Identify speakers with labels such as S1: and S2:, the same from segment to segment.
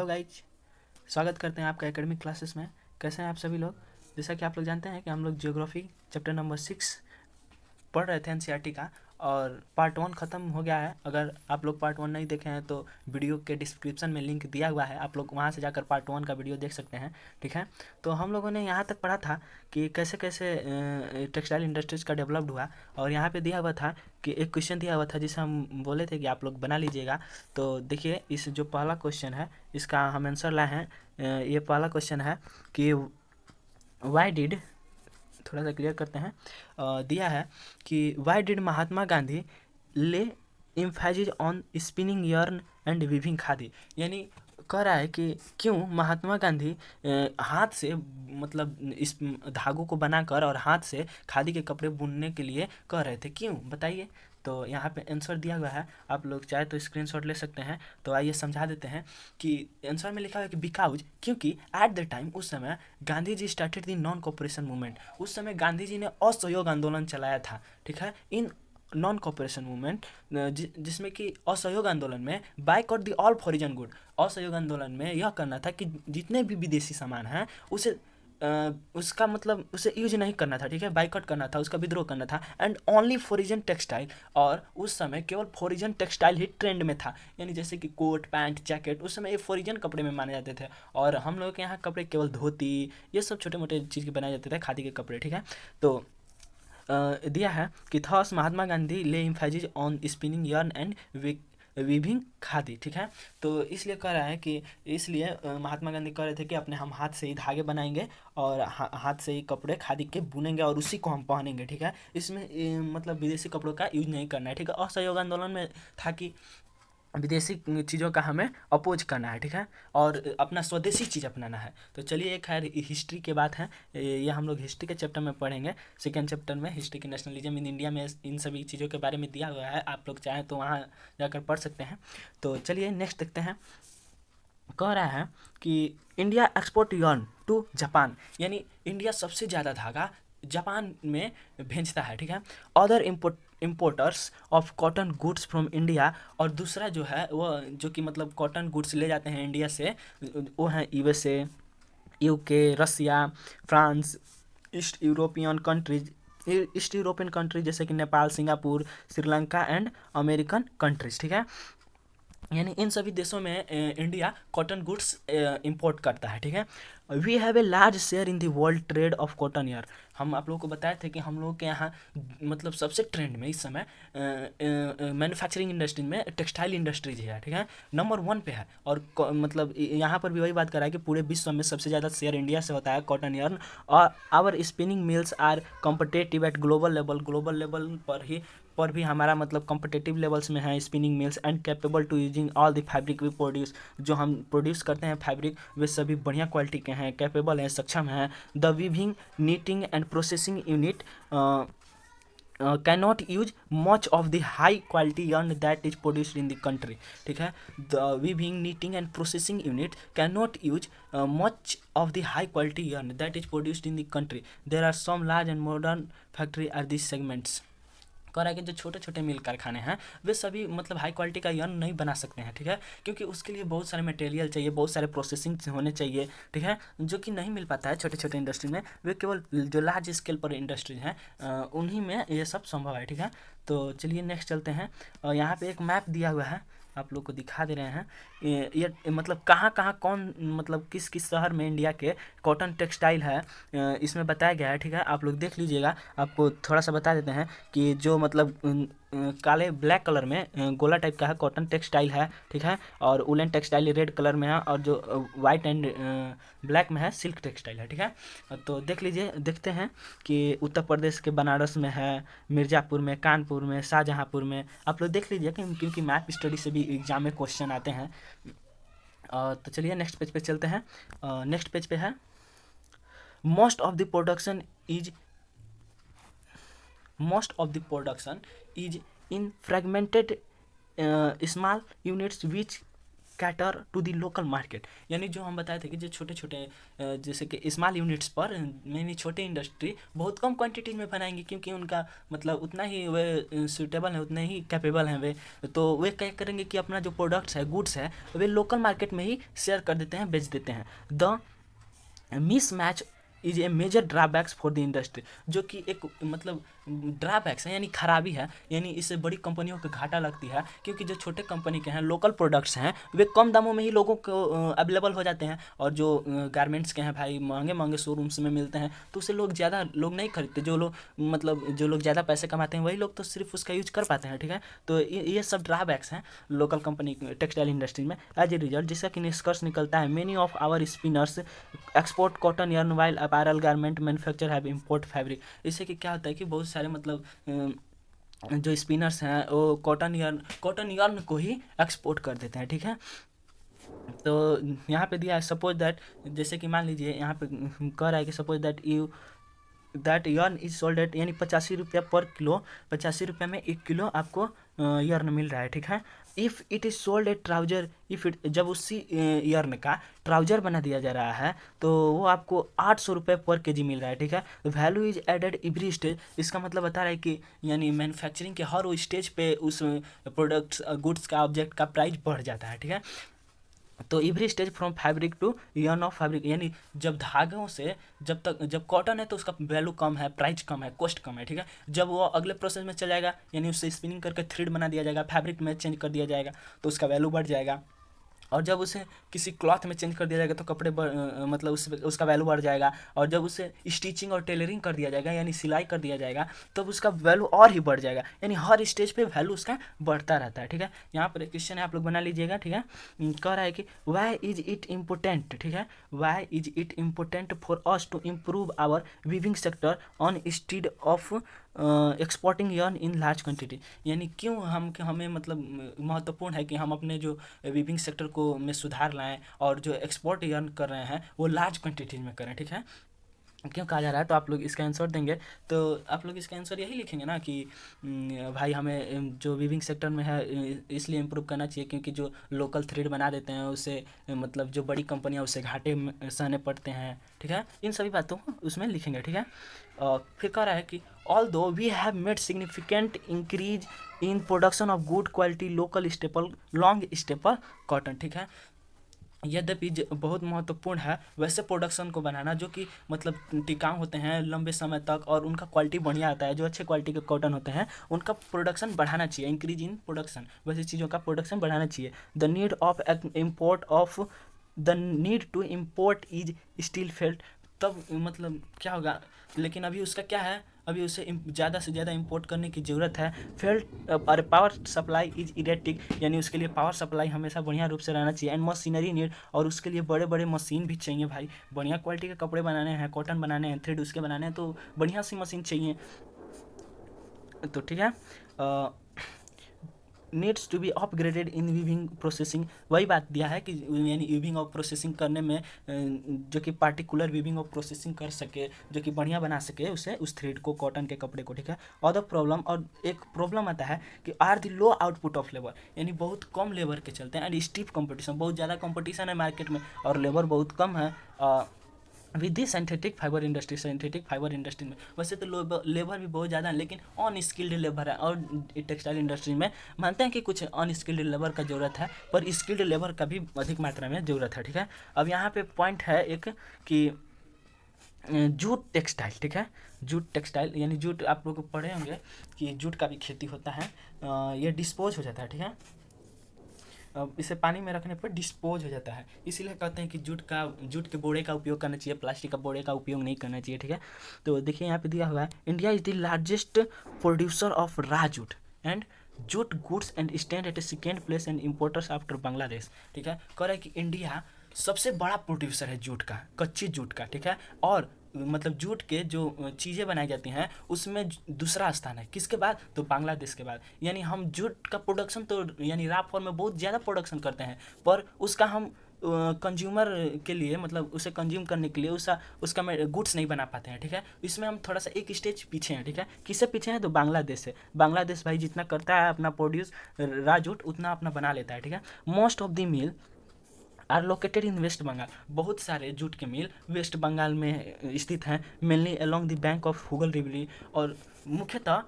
S1: Hello guys, स्वागत करते हैं आपका एकेडमिक क्लासेस में। कैसे हैं आप सभी लोग। जैसा कि आप लोग जानते हैं कि हम लोग ज्योग्राफी चैप्टर नंबर 6 पढ़ रहे थे एनसीईआरटी का, और पार्ट 1 ख़त्म हो गया है। अगर आप लोग पार्ट 1 नहीं देखे हैं तो वीडियो के डिस्क्रिप्शन में लिंक दिया हुआ है, आप लोग वहां से जाकर पार्ट 1 का वीडियो देख सकते हैं। ठीक है, तो हम लोगों ने यहाँ तक पढ़ा था कि कैसे कैसे टेक्सटाइल इंडस्ट्रीज का डेवलप्ड हुआ, और यहाँ पे दिया हुआ था कि एक क्वेश्चन दिया हुआ था जिसे हम बोले थे कि आप लोग बना लीजिएगा। तो देखिए, इस जो पहला क्वेश्चन है इसका हम आंसर लाए हैं। ये पहला क्वेश्चन है कि वाई डिड, थोड़ा सा क्लियर करते हैं। दिया है कि वाई डिड महात्मा गांधी ले Mphasis on spinning yarn and weaving khadi. यानी कह रहा है कि क्यों महात्मा गांधी हाथ से, मतलब इस धागों को बनाकर और हाथ से खादी के कपड़े बुनने के लिए कह रहे थे, क्यों बताइए। तो यहाँ पे आंसर दिया हुआ है, आप लोग चाहे तो स्क्रीनशॉट ले सकते हैं। तो आइए समझा देते हैं कि आंसर में लिखा हुआ है कि बिकाउज, क्योंकि एट द टाइम, उस समय Gandhi ji started the non cooperation movement. उस समय गांधी जी ने असहयोग आंदोलन चलाया था। ठीक है, इन नॉन कोऑपरेशन मूवमेंट, जिसमें कि असहयोग आंदोलन में boycott the all foreign good. असहयोग आंदोलन में यह करना था कि जितने भी विदेशी सामान हैं उसे उसका मतलब उसे यूज नहीं करना था। ठीक है, बाइकआउट करना था, उसका विद्रोह करना था। एंड ओनली फॉरिजन टेक्सटाइल, और उस समय केवल फॉरिजन टेक्सटाइल ही ट्रेंड में था। यानी जैसे कि कोट पैंट जैकेट, उस समय ये फॉरिजन कपड़े में माने जाते थे, और हम लोग के यहाँ कपड़े केवल धोती, ये सब छोटे मोटे चीज़ के बनाए जाते थे, खादी के कपड़े। ठीक है, तो दिया है कि थॉस महात्मा गांधी ले Mphasis on spinning yarn and weaving khadi. ठीक है, तो इसलिए कह रहा है कि इसलिए महात्मा गांधी कह रहे थे कि अपने हम हाथ से ही धागे बनाएंगे और हाथ से ही कपड़े खादी के बुनेंगे और उसी को हम पहनेंगे। ठीक है, इसमें मतलब विदेशी कपड़ों का यूज नहीं करना है। ठीक है, असहयोग आंदोलन में था कि विदेशी चीज़ों का हमें अपोज करना है। ठीक है, और अपना स्वदेशी चीज़ अपनाना है। तो चलिए, खैर हिस्ट्री के बात है, ये हम लोग हिस्ट्री के चैप्टर में पढ़ेंगे। सेकेंड चैप्टर में हिस्ट्री की नेशनलिज्म इन इंडिया में इन सभी चीज़ों के बारे में दिया हुआ है, आप लोग चाहें तो वहाँ जाकर पढ़ सकते हैं। तो चलिए नेक्स्ट देखते हैं। कह रहा है कि India export yarn to Japan, यानी इंडिया सबसे ज़्यादा धागा जापान में भेजता है। ठीक है, other importers of cotton goods from India, और दूसरा जो है वो जो कि मतलब कॉटन गुड्स ले जाते हैं इंडिया से, वो हैं USA, UK, Russia, France, east European countries, east European countries जैसे कि Nepal, Singapore, Sri Lanka and American countries. ठीक है, यानी इन सभी देशों में इंडिया कॉटन गुड्स इंपोर्ट करता है। ठीक है, we have a large share in the world trade of cotton यार। हम आप लोगों को बताए थे कि हम लोग के यहाँ मतलब सबसे ट्रेंड में इस समय मैन्युफैक्चरिंग इंडस्ट्री में टेक्सटाइल इंडस्ट्रीज है। ठीक है, नंबर 1 पे है, और मतलब यहाँ पर भी वही बात कर रहा है कि पूरे विश्व में सबसे ज़्यादा शेयर इंडिया से होता है कॉटन यार्न। और our spinning mills are competitive at global level, global level पर भी हमारा मतलब कॉम्पिटेटिव लेवल्स में है spinning mills, and capable to using all the fabric we produce. जो हम प्रोड्यूस करते हैं फैब्रिक, वे सभी बढ़िया क्वालिटी के हैं, कैपेबल हैं, सक्षम हैं। The weaving, knitting and processing unit cannot use much of the high quality yarn that is produced in the country. ठीक है, the weaving, knitting and processing unit cannot use much of the high quality yarn that is produced in the country. There are some large and modern factory at these segments. कह रहा है कि जो छोटे छोटे मिल कारखाने हैं वे सभी मतलब हाई क्वालिटी का yarn नहीं बना सकते हैं। ठीक है, क्योंकि उसके लिए बहुत सारे मटेरियल चाहिए, बहुत सारे प्रोसेसिंग होने चाहिए। ठीक है, जो कि नहीं मिल पाता है छोटे छोटे इंडस्ट्री में, वे केवल जो लार्ज स्केल पर इंडस्ट्रीज हैं उन्हीं में ये सब संभव है। ठीक है, तो चलिए नेक्स्ट चलते हैं। यहाँ पे एक मैप दिया हुआ है, आप लोग को दिखा दे रहे हैं। ये मतलब कहाँ कहाँ कौन, मतलब किस किस शहर में इंडिया के कॉटन टेक्सटाइल है इसमें बताया गया है। ठीक है, आप लोग देख लीजिएगा। आपको थोड़ा सा बता देते हैं कि जो मतलब काले ब्लैक कलर में गोला टाइप का है कॉटन टेक्सटाइल है। ठीक है, और उलन टेक्सटाइल रेड कलर में है, और जो वाइट एंड ब्लैक में है सिल्क टेक्सटाइल है। ठीक है, तो देख लीजिए, देखते हैं कि उत्तर प्रदेश के बनारस में है, मिर्ज़ापुर में, कानपुर में, शाहजहाँपुर में। आप लोग देख लीजिए क्योंकि मैप स्टडी से भी एग्जाम में क्वेश्चन आते हैं। तो चलिए नेक्स्ट पेज पे चलते हैं। नेक्स्ट पेज पे है most of the production is in fragmented small units which cater to the local market. यानी जो हम बताए थे कि जो छोटे छोटे जैसे कि स्मॉल यूनिट्स पर यानी छोटे इंडस्ट्री बहुत कम क्वांटिटी में बनाएंगे, क्योंकि उनका मतलब उतना ही वे सूटेबल है, उतने ही कैपेबल हैं वे, तो वे क्या करेंगे कि अपना जो प्रोडक्ट्स है, गुड्स है, वे लोकल मार्केट में ही शेयर कर देते हैं, बेच देते हैं। The mismatch is a major drawbacks for the industry, जो कि एक मतलब ड्रॉबैक्स है यानी खराबी है, यानी इससे बड़ी कंपनियों को घाटा लगती है, क्योंकि जो छोटे कंपनी के हैं, लोकल प्रोडक्ट्स हैं, वे कम दामों में ही लोगों को अवेलेबल हो जाते हैं, और जो गारमेंट्स के हैं भाई महंगे महंगे शोरूम्स में मिलते हैं, तो उसे ज़्यादा लोग नहीं खरीदते। जो लोग मतलब जो लोग ज़्यादा पैसे कमाते हैं वही लोग तो सिर्फ उसका यूज कर पाते हैं, ठीक है। तो ये सब ड्रॉबैक्स हैं लोकल कंपनी टेक्सटाइल इंडस्ट्री में। एज ए रिजल्ट जिसका कि निष्कर्ष निकलता है, many of our spinners export cotton yarn while apparel garment manufacturer have import fabric। इससे कि क्या होता है कि बहुत सारे मतलब जो स्पिनर्स हैं वो कॉटन yarn को ही एक्सपोर्ट कर देते हैं, ठीक है। तो यहाँ पे दिया है सपोज दैट, जैसे कि मान लीजिए यहाँ पे कह रहा है कि suppose that yarn is sold at, यानी 85 रुपया पर किलो, 85 रुपये में 1 किलो आपको yarn मिल रहा है, ठीक है। If it is sold A trouser, if it जब उसी yarn का ट्राउजर बना दिया जा रहा है तो वो आपको 800 रुपये पर केजी मिल रहा है, ठीक है। Value is added every stage, इसका मतलब बता रहा है कि यानी मैन्युफैक्चरिंग के हर वो स्टेज पे उस प्रोडक्ट्स गुड्स का ऑब्जेक्ट का प्राइस बढ़ जाता है, ठीक है। तो every stage from fabric to yarn of fabric, यानी जब धागों से जब कॉटन है तो उसका वैल्यू कम है, प्राइस कम है, कॉस्ट कम है, ठीक है। जब वो अगले प्रोसेस में चल जाएगा, यानी उससे स्पिनिंग करके थ्रेड बना दिया जाएगा, फैब्रिक में चेंज कर दिया जाएगा, तो उसका वैल्यू बढ़ जाएगा। और जब उसे किसी क्लॉथ में चेंज कर दिया जाएगा तो कपड़े मतलब उसका वैल्यू बढ़ जाएगा। और जब उसे स्टिचिंग और टेलरिंग कर दिया जाएगा, यानी सिलाई कर दिया जाएगा, तब उसका वैल्यू और ही बढ़ जाएगा। यानी हर स्टेज पे वैल्यू उसका बढ़ता रहता है, ठीक है। यहाँ पर एक क्वेश्चन है, आप लोग बना लीजिएगा, ठीक है। कह रहा है कि वाई इज इट इम्पोर्टेंट, ठीक है, why is it important for us to improve our weaving sector on instead of exporting yarn in large quantity. यानी क्यों हमें मतलब महत्वपूर्ण है कि हम अपने जो वीविंग सेक्टर को में सुधार लाएं, और जो एक्सपोर्ट yarn कर रहे हैं वो लार्ज क्वांटिटीज में करें, ठीक है। क्यों कहा जा रहा है, तो आप लोग इसका आंसर देंगे, तो आप लोग इसका आंसर यही लिखेंगे ना कि भाई हमें जो वीविंग सेक्टर में है इसलिए इम्प्रूव करना चाहिए क्योंकि जो लोकल थ्रेड बना देते हैं उससे मतलब जो बड़ी कंपनियां उससे घाटे सहने पड़ते हैं, ठीक है। इन सभी बातों को उसमें लिखेंगे, ठीक है। फिर कह रहा है कि although we have made significant increase in production of good quality local staple long staple cotton, ठीक है। यद्यपि बहुत महत्वपूर्ण है वैसे प्रोडक्शन को बनाना जो कि मतलब टिकाऊ होते हैं लंबे समय तक, और उनका क्वालिटी बढ़िया आता है। जो अच्छे क्वालिटी के कॉटन होते हैं उनका प्रोडक्शन बढ़ाना चाहिए, इंक्रीज इन प्रोडक्शन, वैसे चीज़ों का प्रोडक्शन बढ़ाना चाहिए। The need to import is still felt, तब मतलब क्या होगा, लेकिन अभी उसका क्या है, अभी उसे ज़्यादा से ज़्यादा इंपोर्ट करने की ज़रूरत है। फेल्ट और पावर सप्लाई इज इरेटिक, यानी उसके लिए पावर सप्लाई हमेशा बढ़िया रूप से रहना चाहिए। एंड मशीनरी नीड, और उसके लिए बड़े बड़े मशीन भी चाहिए भाई। बढ़िया क्वालिटी के कपड़े बनाने हैं, कॉटन बनाने हैं, थ्रेड उसके बनाने हैं, तो बढ़िया सी मशीन चाहिए, तो ठीक है। Needs to be upgraded in weaving processing, वही बात दिया है कि यानी वीविंग और प्रोसेसिंग करने में जो कि पार्टिकुलर वीविंग और प्रोसेसिंग कर सके, जो कि बढ़िया बना सके उसे, उस थ्रेड को, कॉटन के कपड़े को, ठीक है। और द प्रॉब्लम, और एक प्रॉब्लम आता है कि are the low output of labour, यानी बहुत कम लेबर के चलते हैं, एंड स्टीफ कंपटीशन, बहुत ज़्यादा कंपटीशन है मार्केट में और लेबर बहुत कम है। With the synthetic fibre industry, synthetic fibre industry में वैसे तो लेबर भी बहुत ज़्यादा है, लेकिन अनस्किल्ड लेबर है। और टेक्सटाइल इंडस्ट्री में मानते हैं कि कुछ अनस्किल्ड लेबर का ज़रूरत है, पर स्किल्ड लेबर का भी अधिक मात्रा में ज़रूरत है, ठीक है। अब यहाँ पे पॉइंट है एक कि जूट टेक्सटाइल, ठीक है। जूट टेक्सटाइल यानी जूट, आप लोग पढ़े होंगे कि जूट का भी खेती होता है, ये डिस्पोज हो जाता है, ठीक है। इसे पानी में रखने पर डिस्पोज हो जाता है, इसीलिए कहते हैं कि जूट के बोरे का उपयोग करना चाहिए, प्लास्टिक का बोरे का उपयोग नहीं करना चाहिए, ठीक है। तो देखिए यहाँ पे दिया हुआ है, India is the largest producer of raw jute and jute goods and stand at a second place and importers after Bangladesh, ठीक है। कह रहा है कि इंडिया सबसे बड़ा प्रोड्यूसर है जूट का, कच्ची जूट का, ठीक है। और मतलब जूट के जो चीज़ें बनाई जाती हैं उसमें दूसरा स्थान है, किसके बाद, तो बांग्लादेश के बाद। यानी हम जूट का प्रोडक्शन तो यानी रॉ फॉर्म में बहुत ज़्यादा प्रोडक्शन करते हैं, पर उसका हम कंज्यूमर के लिए, मतलब उसे कंज्यूम करने के लिए उसका गुड्स नहीं बना पाते हैं, ठीक है। इसमें हम थोड़ा सा एक स्टेज पीछे हैं, ठीक है। किससे पीछे हैं? तो बांग्लादेश से। बांग्लादेश भाई जितना करता है अपना प्रोड्यूस राजूट, उतना अपना बना लेता है, ठीक है। Most of the mill are located in West Bengal. बहुत सारे जूट के मिल वेस्ट बंगाल में स्थित हैं, mainly along the bank of Hooghly river, और मुख्यतः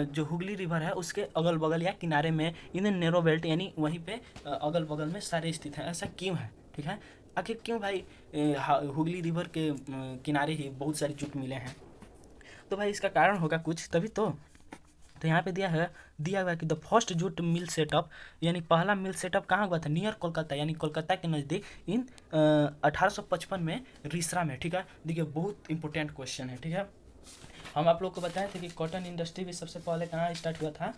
S1: जो हुगली रिवर है उसके अगल बगल या किनारे में, इन नैरो बेल्ट यानी वहीं पे अगल बगल में सारे स्थित हैं। ऐसा क्यों है, ठीक है। आखिर क्यों भाई हुगली रिवर के किनारे ही बहुत सारी जूट मिले हैं? तो भाई इसका कारण होगा कुछ, तभी तो यहाँ पे दिया हुआ है कि the first jute mill setup, यानी पहला मिल सेटअप कहाँ हुआ था? नियर कोलकाता, यानी कोलकाता के नज़दीक, इन 1855 में रिसरा में, ठीक है। देखिए बहुत इंपॉर्टेंट क्वेश्चन है, ठीक है। हम आप लोग को बताए थे कि कॉटन इंडस्ट्री भी सबसे पहले कहाँ स्टार्ट हुआ था,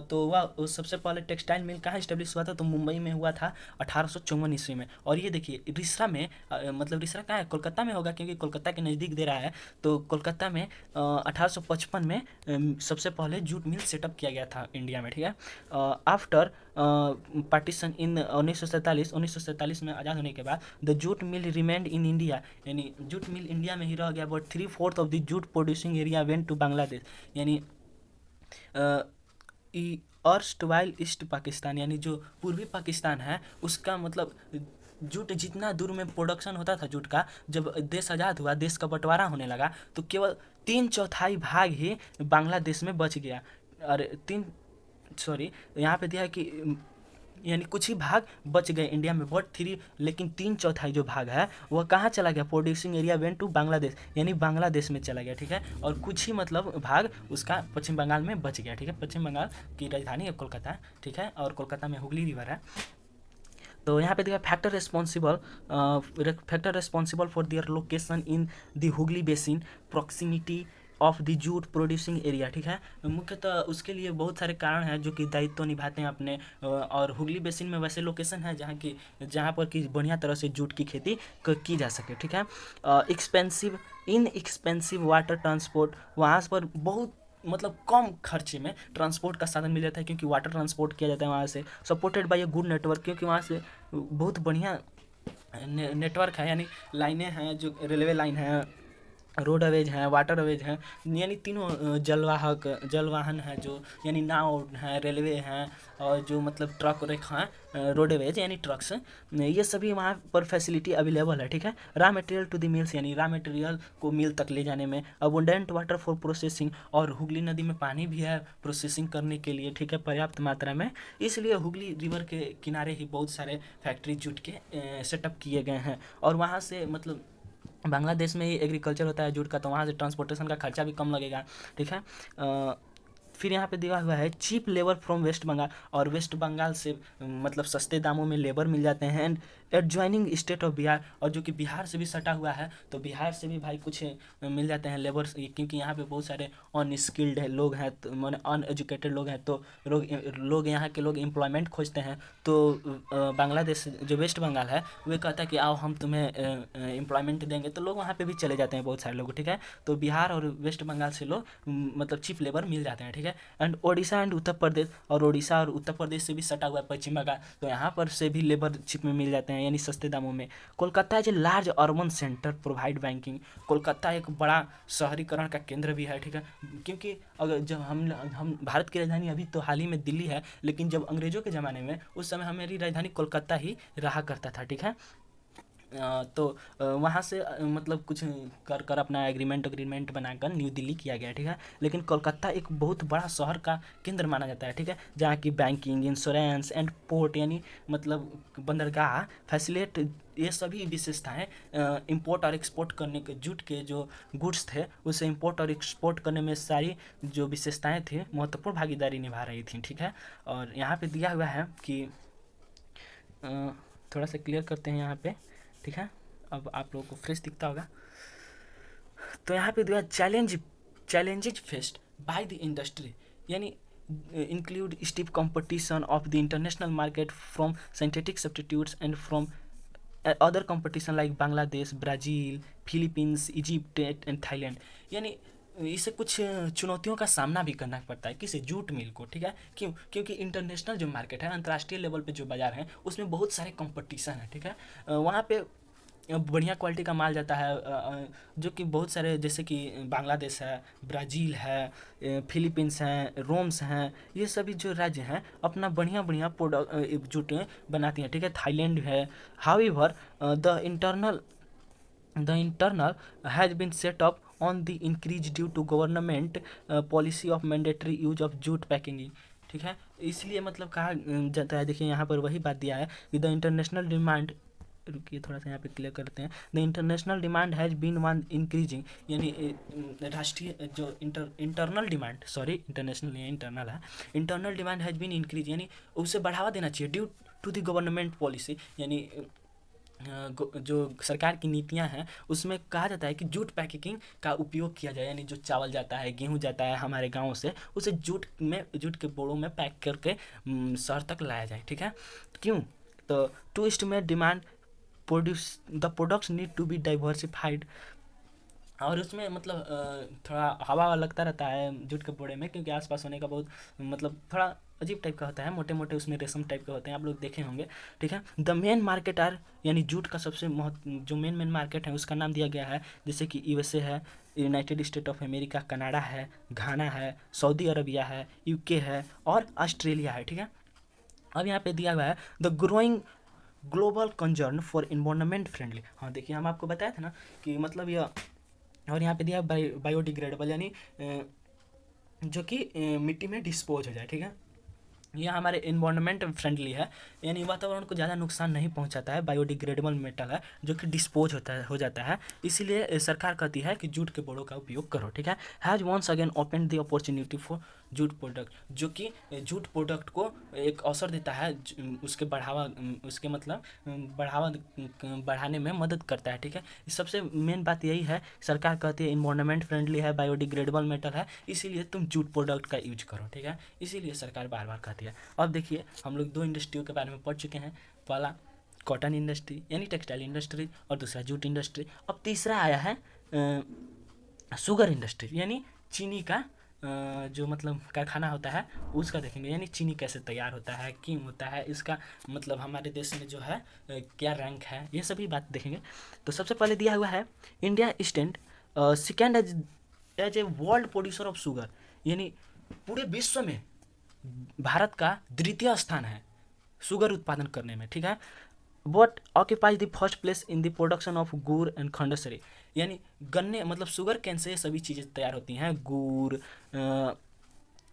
S1: तो वह सबसे पहले टेक्सटाइल मिल कहाँ इस्टेब्लिश हुआ था? तो मुंबई में हुआ था 1854 ईस्वी में। और ये देखिए रिसरा में, मतलब रिसरा कहाँ है? कोलकाता में होगा, क्योंकि कोलकाता के नज़दीक दे रहा है। तो कोलकाता में 1855 में सबसे पहले जूट मिल सेटअप किया गया था इंडिया में, ठीक है। आफ्टर पार्टीशन इन 1947 में आज़ाद होने के बाद the jute mill remained in India, यानी जूट मिल इंडिया में ही रह गया, but 3/4 of the jute producing area went to Bangladesh, यानी अर्स्ट वाइल ईस्ट पाकिस्तान, यानी जो पूर्वी पाकिस्तान है उसका, मतलब जूट जितना दूर में प्रोडक्शन होता था जूट का, जब देश आज़ाद हुआ, देश का बंटवारा होने लगा, तो केवल 3/4 भाग ही बांग्लादेश में बच गया। और यहाँ पे दिया है कि यानी कुछ ही भाग बच गए इंडिया में, बट लेकिन 3/4 जो भाग है वह कहाँ चला गया? Producing area went to Bangladesh, यानी बांग्लादेश में चला गया, ठीक है। और कुछ ही मतलब भाग उसका पश्चिम बंगाल में बच गया, ठीक है। पश्चिम बंगाल की राजधानी है कोलकाता, ठीक है, और कोलकाता में हुगली रिवर है। तो यहाँ पे देखा factor responsible for their location in the Hooghly basin, proximity of the jute producing area, ठीक है। मुख्यतः उसके लिए बहुत सारे कारण हैं जो कि दायित्व निभाते हैं अपने, और हुगली बेसिन में वैसे लोकेशन है जहाँ पर कि बढ़िया तरह से जूट की खेती की जा सके, ठीक है। एक्सपेंसिव वाटर ट्रांसपोर्ट, वहाँ पर बहुत मतलब कम खर्चे में ट्रांसपोर्ट का साधन मिल जाता है, क्योंकि वाटर ट्रांसपोर्ट किया जाता है वहाँ से। Supported by a good network, क्योंकि वहाँ से बहुत बढ़िया नेटवर्क है, यानी लाइनें हैं, जो रेलवे लाइन है, रोडवेज हैं, वाटरवेज हैं, यानी तीनों जलवाहन है, जो यानी नाव हैं, रेलवे हैं, और जो मतलब ट्रक रेखा हैं, रोडवेज यानी ट्रक्स, ये सभी वहाँ पर फैसिलिटी अवेलेबल है, ठीक है। Raw material to the mills, यानी रॉ मटेरियल को मिल तक ले जाने में। अबुंडेंट वाटर फॉर प्रोसेसिंग, और हुगली नदी में पानी भी है प्रोसेसिंग करने के लिए, ठीक है, पर्याप्त मात्रा में। इसलिए हुगली रिवर के किनारे ही बहुत सारे फैक्ट्री जूट के सेटअप किए गए हैं। और वहाँ से मतलब बांग्लादेश में ही एग्रीकल्चर होता है जूट का, तो वहाँ से ट्रांसपोर्टेशन का खर्चा भी कम लगेगा, ठीक है। फिर यहाँ पे दिया हुआ है cheap labour from West Bengal, और वेस्ट बंगाल से मतलब सस्ते दामों में लेबर मिल जाते हैं। And adjoining state of Bihar, और जो कि बिहार से भी सटा हुआ है, तो बिहार से भी भाई कुछ मिल जाते हैं लेबर, क्योंकि यहाँ पे बहुत सारे अनस्किल्ड लोग हैं, तो मैंने अनएजुकेटेड लोग हैं, तो लोग यहाँ के लोग एम्प्लॉयमेंट खोजते हैं। तो बांग्लादेश जो वेस्ट बंगाल है वे कहता है कि आओ हम तुम्हें एम्प्लॉयमेंट देंगे, तो लोग वहाँ पे भी चले जाते हैं बहुत सारे लोग, ठीक है। तो बिहार और वेस्ट बंगाल से लोग मतलब चीप लेबर मिल जाते हैं, ठीक है। एंड ओडिशा एंड उत्तर प्रदेश, और ओडिशा और उत्तर प्रदेश से भी सटा हुआ है पश्चिम बंगाल, तो यहाँ पर से भी लेबर चिप में मिल जाते हैं, यानी सस्ते दामों में। Kolkata is a large urban centre provide banking, Kolkata एक बड़ा शहरीकरण का केंद्र भी है, ठीक है। क्योंकि अगर जब हम भारत की राजधानी अभी तो हाल ही में दिल्ली है, लेकिन जब अंग्रेज़ों के ज़माने में उस समय हमारी राजधानी कोलकाता ही रहा करता था, ठीक है। तो वहाँ से मतलब कुछ कर अपना एग्रीमेंट बनाकर न्यू दिल्ली किया गया, ठीक है। लेकिन कोलकाता एक बहुत बड़ा शहर का केंद्र माना जाता है, ठीक है, जहाँ की बैंकिंग, इंश्योरेंस एंड पोर्ट, यानी मतलब बंदरगाह, फैसिलिट, ये सभी विशेषताएं इंपोर्ट और एक्सपोर्ट करने के जूट के जो गुड्स थे उसे इंपोर्ट और एक्सपोर्ट करने में सारी जो विशेषताएं थी महत्वपूर्ण भागीदारी निभा रही थी, ठीक है। और यहाँ पे दिया हुआ है कि थोड़ा सा क्लियर करते हैं यहाँ पे, ठीक है, अब आप लोगों को फ्रेश दिखता होगा। तो यहाँ पे दिया challenges faced by the industry, यानी include steep competition of the international market from synthetic substitutes and from other competition like Bangladesh, Brazil, Philippines, Egypt and Thailand, यानी इसे कुछ चुनौतियों का सामना भी करना पड़ता है, किसे, जूट मिल को, ठीक है। क्यों? क्योंकि इंटरनेशनल जो मार्केट है, अंतर्राष्ट्रीय लेवल पे जो बाजार है, उसमें बहुत सारे कंपटीशन है, ठीक है। वहाँ पे बढ़िया क्वालिटी का माल जाता है, जो कि बहुत सारे, जैसे कि बांग्लादेश है, ब्राज़ील है, फिलीपींस हैं, रोम्स हैं, ये सभी जो राज्य हैं अपना बढ़िया बढ़िया प्रोडक्ट जूटें बनाती हैं, ठीक है। थाईलैंड है। However the internal has been set up on the increase due to government policy of mandatory use of jute packaging, ठीक है। इसलिए मतलब कहा जाता है, देखिए यहाँ पर वही बात दिया है कि द इंटरनेशनल डिमांड, रुकिए थोड़ा सा यहाँ पे क्लियर करते हैं। The international demand has been one increasing, यानी राष्ट्रीय जो इंटरनल डिमांड, सॉरी इंटरनेशनल नहीं, इंटरनल है। Internal demand has been increase, यानी उसे बढ़ावा देना चाहिए due to the government policy, यानी जो सरकार की नीतियां हैं उसमें कहा जाता है कि जूट पैकेजिंग का उपयोग किया जाए, यानी जो चावल जाता है, गेहूं जाता है हमारे गाँव से, उसे जूट के बोरों में पैक करके शहर तक लाया जाए, ठीक है। क्यों? तो to estimate demand produce the products need to be diversified, और उसमें मतलब थोड़ा हवा लगता रहता है जूट के बोरे में, क्योंकि आसपास होने का बहुत मतलब थोड़ा अजीब टाइप का होता है, मोटे मोटे उसमें रेशम टाइप के होते हैं, आप लोग देखे होंगे, ठीक है। द मेन मार्केट आर, यानी जूट का सबसे जो मेन मार्केट है उसका नाम दिया गया है, जैसे कि यूएसए है, United state of America, Canada है, घाना है, सऊदी अरबिया है, यूके है और ऑस्ट्रेलिया है, ठीक है। अब यहाँ पे दिया हुआ है the growing global concern for environment friendly. हाँ देखिए, हम आपको बताया था ना कि मतलब यह, और यहाँ पे दिया बायोडिग्रेडेबल, यानी जो कि मिट्टी में डिस्पोज हो जाए, ठीक है। यह हमारे इन्वायरमेंट फ्रेंडली है, यानी वातावरण को ज़्यादा नुकसान नहीं पहुंचाता है, बायोडिग्रेडेबल मेटल है जो कि डिस्पोज हो जाता है, इसीलिए सरकार कहती है कि जूट के बोरों का उपयोग करो, ठीक है। Has once again open the opportunity for jute product, जो कि जूट प्रोडक्ट को एक अवसर देता है, उसके बढ़ावा, उसके मतलब बढ़ाने में मदद करता है, ठीक है। सबसे मेन बात यही है, सरकार कहती है इन्वायरमेंट फ्रेंडली है, बायोडिग्रेडेबल मेटल है, इसीलिए तुम जूट प्रोडक्ट का यूज करो, ठीक है। इसीलिए सरकार बार बार कहती है। अब देखिए, हम लोग दो इंडस्ट्रियों के बारे में पढ़ चुके हैं, पहला कॉटन इंडस्ट्री यानी टेक्सटाइल इंडस्ट्री, और दूसरा जूट इंडस्ट्री। अब तीसरा आया है शुगर इंडस्ट्री, यानी चीनी का जो मतलब कारखाना होता है उसका देखेंगे, यानी चीनी कैसे तैयार होता है, क्यों होता है, इसका मतलब हमारे देश में जो है क्या रैंक है, ये सभी बात देखेंगे। तो सबसे पहले दिया हुआ है India stand second as a world producer of sugar, यानी पूरे विश्व में भारत का द्वितीय स्थान है शुगर उत्पादन करने में, ठीक है। What occupies the first place in the production of गुड़ एंड खंडसरी, यानी गन्ने मतलब शुगर कैन से सभी चीज़ें तैयार होती हैं, गुड़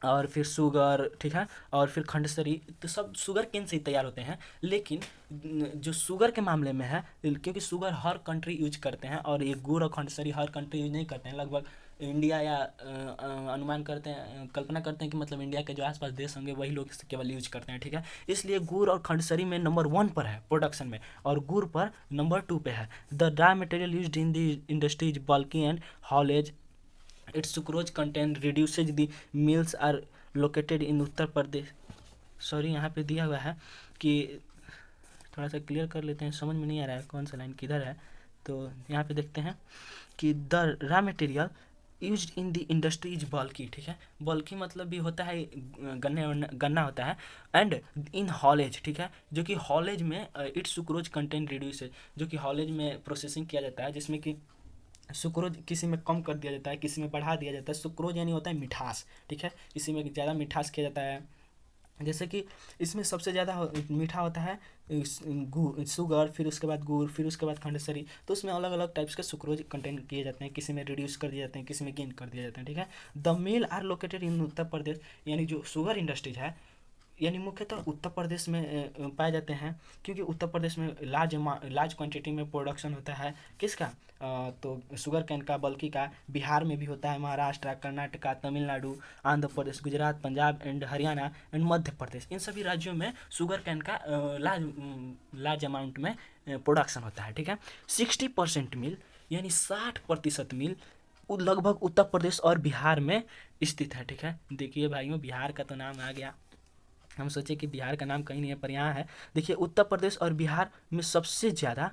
S1: और फिर शुगर, ठीक है, और फिर खंडसरी, तो सब शुगर केन से ही तैयार होते हैं। लेकिन जो शुगर के मामले में है, क्योंकि शुगर हर कंट्री यूज करते हैं और ये गुड़ और खंडसरी हर कंट्री यूज नहीं करते हैं, लगभग इंडिया या अनुमान करते हैं, कल्पना करते हैं कि मतलब इंडिया के जो आसपास देश होंगे वही लोग इसे केवल यूज करते हैं, ठीक है। इसलिए गुड़ और खंडसरी में नंबर 1 पर है प्रोडक्शन में, और गुड़ पर नंबर 2 पे है। The raw material used in the industry is bulky and haulage, its sucrose content reduces the mills are located in Uttar Pradesh, sorry यहाँ पे दिया हुआ है कि थोड़ा सा क्लियर कर लेते हैं, समझ में नहीं आ रहा है कौन सा लाइन किधर है, तो यहाँ पे देखते हैं कि the raw material use in the industry is bulky, ठीक है। बल्की मतलब भी होता है गन्ना होता है, एंड इन हॉलेज, ठीक है, जो कि हॉलेज में इट्स सुक्रोज कंटेंट रिड्यूस, जो कि हॉलेज में प्रोसेसिंग किया जाता है, जिसमें कि सुक्रोज किसी में कम कर दिया जाता है, किसी में बढ़ा दिया जाता है। सुक्रोज यानी होता है मिठास, ठीक है, इसी में ज़्यादा मिठास किया जाता है, जैसे कि इसमें सबसे ज़्यादा मीठा होता है शुगर, फिर उसके बाद गुड़, फिर उसके बाद खंडसरी, तो उसमें अलग अलग टाइप्स के सुक्रोज कंटेंट किए जाते हैं, किसी में रिड्यूस कर दिए जाते हैं, किसी में गेन कर दिए जाते हैं, ठीक है। The mill are located in Uttar Pradesh, यानी जो शुगर इंडस्ट्रीज है यानी मुख्यतः उत्तर प्रदेश में पाए जाते हैं, क्योंकि उत्तर प्रदेश में लार्ज क्वांटिटी में प्रोडक्शन होता है किसका, तो शुगर कैन का, बल्कि का। बिहार में भी होता है, महाराष्ट्र, कर्नाटका, तमिलनाडु, आंध्र प्रदेश, गुजरात, पंजाब एंड हरियाणा एंड मध्य प्रदेश, इन सभी राज्यों में शुगर कैन का लार्ज अमाउंट में प्रोडक्शन होता है, ठीक है। 60% मिल, यानी 60% मिल लगभग उत्तर प्रदेश और बिहार में स्थित है, ठीक है। देखिए भाइयों, बिहार का तो नाम आ गया, हम सोचे कि बिहार का नाम कहीं नहीं है, पर यहाँ है। देखिए, उत्तर प्रदेश और बिहार में सबसे ज़्यादा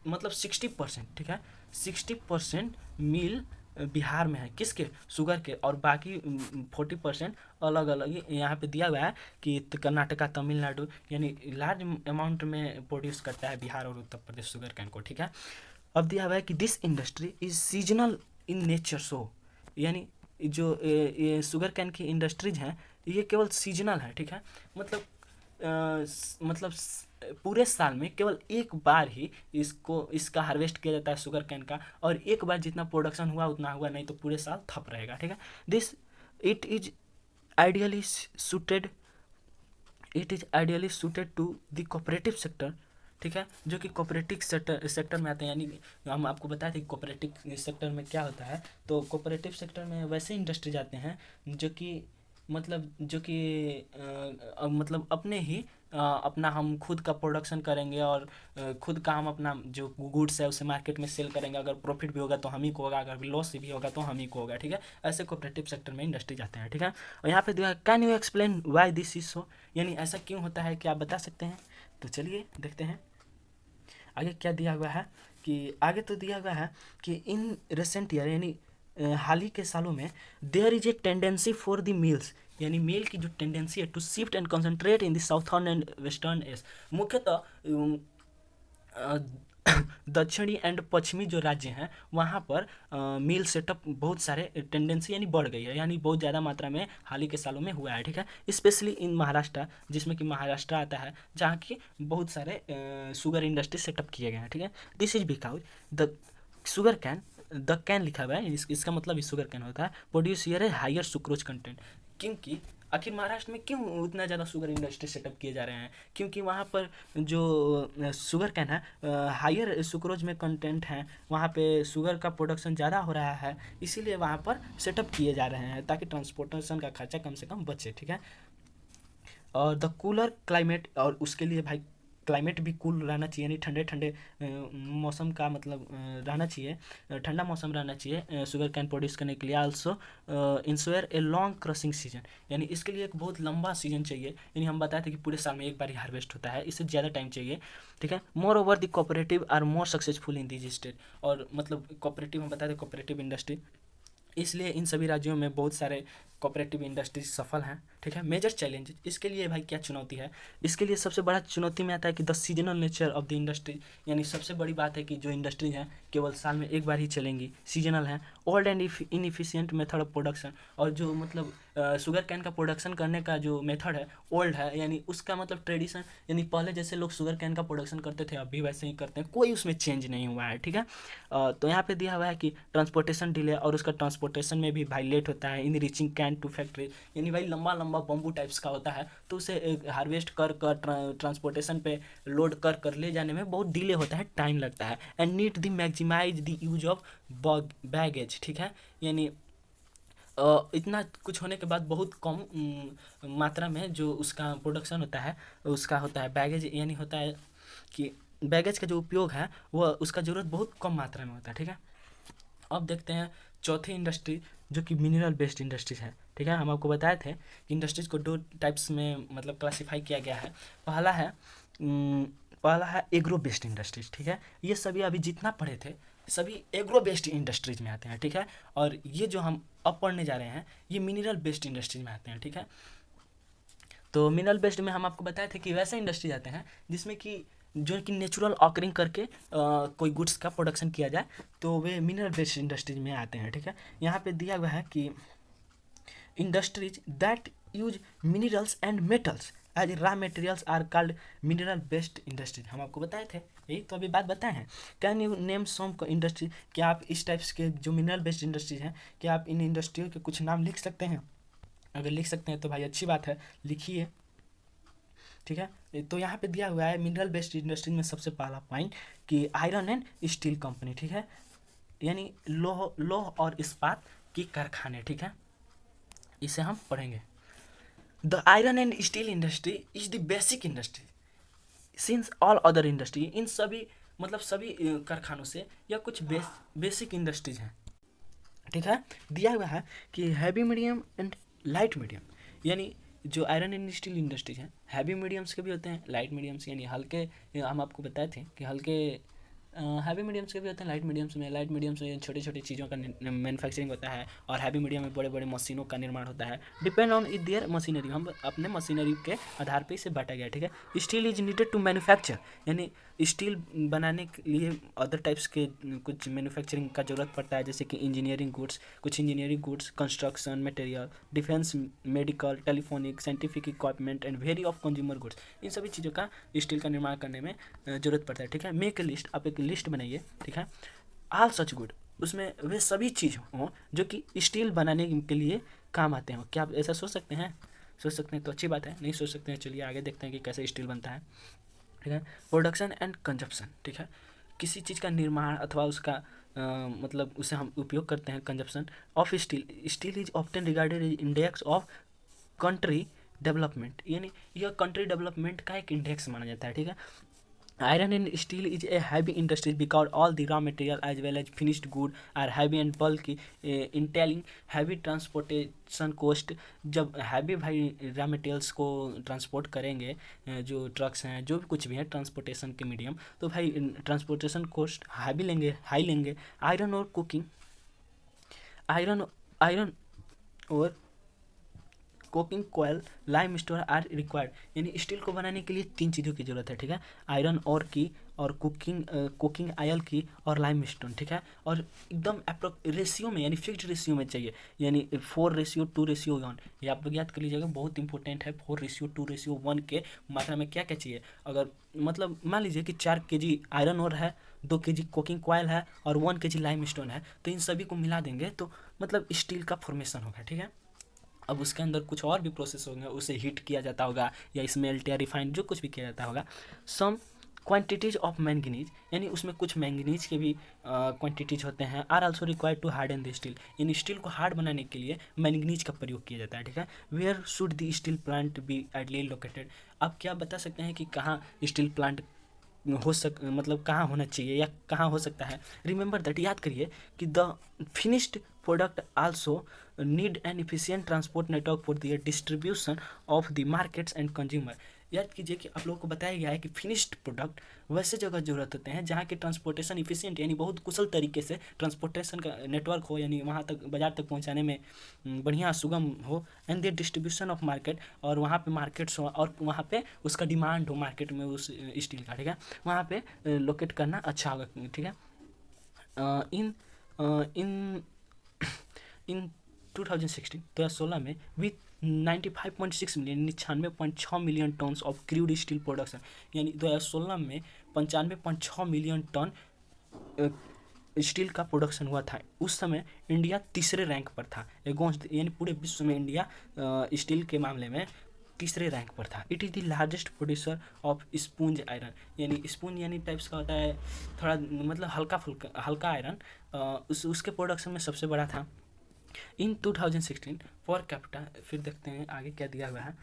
S1: मतलब 60%, ठीक है, 60% मिल बिहार में है, किसके, शुगर के, और बाकी 40% अलग अलग यहाँ पे दिया हुआ है कि कर्नाटका, तमिलनाडु, यानी लार्ज अमाउंट में प्रोड्यूस करता है बिहार और उत्तर प्रदेश शुगर कैन को, ठीक है। अब दिया हुआ है कि this industry is seasonal in nature, so यानी जो ये शुगर कैन की इंडस्ट्रीज हैं ये केवल सीजनल है, ठीक है। मतलब मतलब पूरे साल में केवल एक बार ही इसका हार्वेस्ट किया जाता है शुगर कैन का, और एक बार जितना प्रोडक्शन हुआ उतना हुआ, नहीं तो पूरे साल ठप रहेगा, ठीक है। This it is ideally suited it is ideally suited to the cooperative sector, ठीक है, जो कि कोऑपरेटिव सेक्टर में आते हैं। यानी हम आपको बताए थे कि कोऑपरेटिव सेक्टर में क्या होता है, तो कोऑपरेटिव सेक्टर में वैसे इंडस्ट्री जाते हैं जो कि मतलब अपने ही अपना हम खुद का प्रोडक्शन करेंगे, और खुद का हम अपना जो गुड्स है उसे मार्केट में सेल करेंगे। अगर प्रॉफिट भी होगा तो हम ही को होगा, अगर लॉस भी होगा तो हम ही को होगा, ठीक है। ऐसे कोऑपरेटिव सेक्टर में इंडस्ट्री जाते हैं, ठीक है। और यहाँ पे दिया can you explain why this is so, यानी ऐसा क्यों होता है, क्या आप बता सकते हैं। तो चलिए देखते हैं आगे क्या दिया हुआ है। कि आगे तो दिया हुआ है कि इन रिसेंट ईयर, यानी हाल ही के सालों में, there is a tendency for the mills, यानी मेल की जो टेंडेंसी है to shift and concentrate in the southern and western S, मुख्यतः दक्षिणी एंड पश्चिमी जो राज्य हैं वहाँ पर मिल सेटअप बहुत सारे टेंडेंसी यानी बढ़ गई है, यानी बहुत ज़्यादा मात्रा में हाल ही के सालों में हुआ है, ठीक है। स्पेशली इन महाराष्ट्र, जिसमें कि महाराष्ट्र आता है, जहाँ की बहुत सारे शुगर इंडस्ट्री सेटअप किए गए हैं, ठीक है। This is because the sugar cane, the can लिखा हुआ है, इसका मतलब इस शुगर कैन होता है produce here a higher sucrose content, क्योंकि आखिर महाराष्ट्र में क्यों उतना ज़्यादा शुगर इंडस्ट्री सेटअप किए जा रहे हैं, क्योंकि वहाँ पर जो शुगर कैन है हायर सुक्रोज में कंटेंट है, वहाँ पे शुगर का प्रोडक्शन ज़्यादा हो रहा है, इसीलिए वहाँ पर सेटअप किए जा रहे हैं ताकि ट्रांसपोर्टेशन का खर्चा कम से कम बचे, ठीक है। और द कूलर क्लाइमेट, और उसके लिए भाई क्लाइमेट भी कूल रहना चाहिए, यानी ठंडे ठंडे मौसम का मतलब रहना चाहिए, ठंडा मौसम रहना चाहिए शुगर कैन प्रोड्यूस करने के लिए। Also ensure a long crossing season, यानी इसके लिए एक बहुत लंबा सीजन चाहिए, यानी हम बताए थे कि पूरे साल में एक बार ही हार्वेस्ट होता है, इससे ज़्यादा टाइम चाहिए, ठीक है। Moreover the cooperative are more successful in this state, और मतलब कोऑपरेटिव हम बताए थे कोऑपरेटिव इंडस्ट्री, इसलिए इन सभी राज्यों में बहुत सारे कोऑपरेटिव इंडस्ट्रीज सफल हैं, ठीक है। मेजर चैलेंज इसके लिए भाई क्या चुनौती है, इसके लिए सबसे बड़ा चुनौती में आता है कि the seasonal nature of the industry, यानी सबसे बड़ी बात है कि जो इंडस्ट्री है केवल साल में एक बार ही चलेंगी, सीजनल है। Old and inefficient method of production, और जो मतलब शुगर कैन का प्रोडक्शन करने का जो मेथड है ओल्ड है, यानी उसका मतलब ट्रेडिशन, यानी पहले जैसे लोग शुगर कैन का प्रोडक्शन करते थे अभी वैसे ही करते हैं, कोई उसमें चेंज नहीं हुआ है, ठीक है। तो यहाँ पे दिया हुआ है कि ट्रांसपोर्टेशन डिले, और उसका ट्रांसपोर्टेशन में भी भाई लेट होता है in reaching cane to factory, यानी भाई लंबा लंबा बम्बू टाइप्स का होता है, तो उसे हार्वेस्ट कर कर ट्रांसपोर्टेशन पे लोड कर कर ले जाने में बहुत डिले होता है, टाइम लगता है। And need the maximise the use of bagasse, ठीक है, यानी इतना कुछ होने के बाद बहुत कम मात्रा में जो उसका प्रोडक्शन होता है उसका होता है बैगेज, यानी होता है कि बैगेज का जो उपयोग है वह उसका ज़रूरत बहुत कम मात्रा में होता है, ठीक है। अब देखते हैं चौथी इंडस्ट्री जो कि मिनरल बेस्ड इंडस्ट्रीज है, ठीक है। हम आपको बताए थे कि इंडस्ट्रीज को दो टाइप्स में मतलब क्लासीफाई किया गया है। पहला है एग्रो बेस्ड इंडस्ट्रीज, ठीक है। ये सभी अभी जितना पढ़े थे सभी एग्रो बेस्ड इंडस्ट्रीज में आते हैं, ठीक है। और ये जो हम अब पढ़ने जा रहे हैं ये मिनरल बेस्ड इंडस्ट्रीज में आते हैं, ठीक है। तो मिनरल बेस्ड में हम आपको बताए थे कि वैसे इंडस्ट्री आते हैं जिसमें कि जो कि नेचुरल ऑकरिंग करके कोई गुड्स का प्रोडक्शन किया जाए, तो वे मिनरल बेस्ड इंडस्ट्रीज में आते हैं, ठीक है। यहाँ पे दिया हुआ है कि industries that use minerals and metals as raw materials are called mineral based industries, हम आपको बताए थे, यही तो अभी बात बताए हैं। Can you name some industry, क्या आप इस टाइप्स के जो मिनरल बेस्ड इंडस्ट्रीज हैं क्या आप इन इंडस्ट्रियों के कुछ नाम लिख सकते हैं। अगर लिख सकते हैं तो भाई अच्छी बात है, लिखिए, ठीक है। तो यहाँ पे दिया हुआ है मिनरल बेस्ड इंडस्ट्री में सबसे पहला पॉइंट कि आयरन एंड स्टील कंपनी, ठीक है, यानी लोह और इस्पात की कारखाने, ठीक है, इसे हम पढ़ेंगे। The iron and steel industry is the basic industry since all other industry, इन सभी मतलब सभी कारखानों से या कुछ बेसिक इंडस्ट्रीज हैं, ठीक है। दिया हुआ है कि heavy medium and light medium, यानी जो आयरन एंड स्टील इंडस्ट्रीज हैं हैवी मीडियम्स के भी होते हैं, लाइट मीडियम्स यानी हल्के, हम आपको बताए थे कि हल्के हैवी मीडियम्स के भी होते हैं, लाइट मीडियम्स में छोटी छोटी चीज़ों का मैन्युफैक्चरिंग होता है, और हैवी मीडियम में बड़े बड़े मशीनों का निर्माण होता है। डिपेंड ऑन देयर मशीनरी, हम अपने मशीनरी के आधार पर इसे बांटा गया, ठीक है। Steel is needed to manufacture, यानी स्टील बनाने के लिए अदर टाइप्स के कुछ मैन्युफैक्चरिंग का ज़रूरत पड़ता है, जैसे कि कुछ engineering goods, construction material, defence, medical, telephonic, scientific equipment and very of consumer goods. इन सभी चीज़ों का स्टील का निर्माण करने में ज़रूरत पड़ता है, ठीक है। मेक ए लिस्ट, आप एक लिस्ट बनाइए, ठीक है। ऑल सच गुड, उसमें वे सभी चीज़ हों जो कि स्टील बनाने के लिए काम आते हो। क्या आप ऐसा सोच सकते हैं? सोच सकते हैं तो अच्छी बात है, नहीं सोच सकते हैं चलिए आगे देखते हैं कि कैसे स्टील बनता है, ठीक है। प्रोडक्शन एंड कंजप्शन, ठीक है। किसी चीज़ का निर्माण अथवा उसका मतलब उसे हम उपयोग करते हैं, consumption of steel. Steel is often regarded as index of country development, यानी यह कंट्री डेवलपमेंट का एक इंडेक्स माना जाता है, ठीक है। Iron and steel is a heavy industry because all the raw material as well as finished good are heavy and bulky, entailing heavy transportation cost। जब हैवी भाई रॉ मटेरियल्स को ट्रांसपोर्ट करेंगे, जो ट्रक्स हैं, जो भी कुछ भी है ट्रांसपोर्टेशन के मीडियम, तो भाई ट्रांसपोर्टेशन कॉस्ट हैवी लेंगे, हाई लेंगे। आयरन और कुकिंग, आयरन आयरन और coking coal, limestone are required, यानी स्टील को बनाने के लिए 3 चीज़ों की ज़रूरत है, ठीक है। आयरन और की, और कुकिंग आयल की, और लाइम स्टोन, ठीक है। और एकदम अप्रोक रेशियो में, यानी फिक्स्ड रेशियो में चाहिए, यानी 4:2:1। ये आप लोग याद कर लीजिएगा, बहुत इंपॉर्टेंट है। 4:2:1 के मात्रा में क्या क्या चाहिए। अगर मतलब मान लीजिए कि 4 kg आयरन और है, 2 kg कोकिंग कोयल है, और 1 kg लाइम स्टोन है, तो इन सभी को मिला देंगे तो मतलब स्टील का फॉर्मेशन होगा, ठीक है। अब उसके अंदर कुछ और भी प्रोसेस होंगे, उसे हीट किया जाता होगा, या स्मेल्ट या रिफाइंड जो कुछ भी किया जाता होगा। सम क्वांटिटीज ऑफ मैंगनीज, यानी उसमें कुछ मैंगनीज के भी क्वांटिटीज होते हैं, are also required to harden the steel, यानी स्टील को हार्ड बनाने के लिए मैंगनीज का प्रयोग किया जाता है, ठीक है। Where should the steel plant be ideally located, आप क्या बता सकते हैं कि कहाँ स्टील प्लांट मतलब कहाँ होना चाहिए या कहाँ हो सकता है। रिमेंबर दैट, याद करिए कि the finished product also need an efficient transport network for the distribution of the markets and consumer. याद कीजिए कि आप लोगों को बताया गया है कि फिनिश्ड प्रोडक्ट वैसे जगह जरूरत होते हैं जहाँ के ट्रांसपोर्टेशन इफिशियंट, यानी बहुत कुशल तरीके से ट्रांसपोर्टेशन का नेटवर्क हो, यानी वहाँ तक बाजार तक पहुँचाने में बढ़िया सुगम हो। And the distribution of market, और वहाँ पे मार्केट्स हो, और वहाँ पे उसका डिमांड हो मार्केट में उस स्टील का, ठीक है। वहाँ पे लोकेट करना अच्छा होगा, ठीक है। इन इन इन 2016 में with 95.6 million 96.6 million ton of crude steel production, यानी 2016 में 95.6 मिलियन टन स्टील का प्रोडक्शन हुआ था। उस समय इंडिया तीसरे रैंक पर था, यानी पूरे विश्व में इंडिया स्टील के मामले में तीसरे रैंक पर था। It is the largest producer of sponge iron, यानी स्पूंज यानी टाइप्स का होता है थोड़ा मतलब हल्का आयरन, उसके प्रोडक्शन में सबसे बड़ा था। इन 2016 पर कैपिटा, फिर देखते हैं आगे क्या दिया हुआ है।